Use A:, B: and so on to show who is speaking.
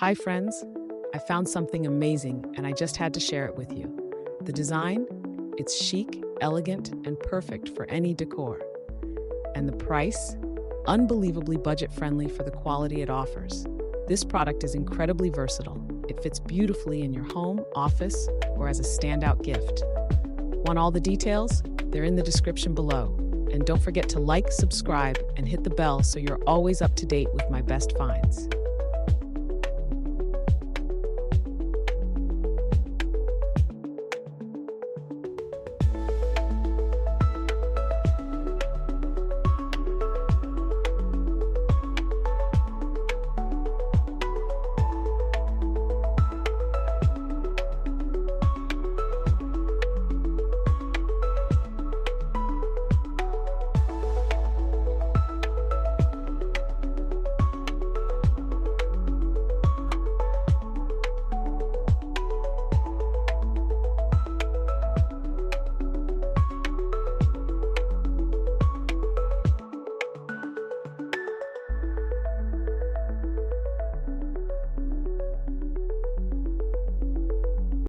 A: Hi, friends. I found something amazing and I just had to share it with you. The design? It's chic, elegant, and perfect for any decor. And the price? Unbelievably budget-friendly for the quality it offers. This product is incredibly versatile. It fits beautifully in your home, office, or as a standout gift. Want all the details? They're in the description below. And don't forget to like, subscribe, and hit the bell so you're always up to date with my best finds.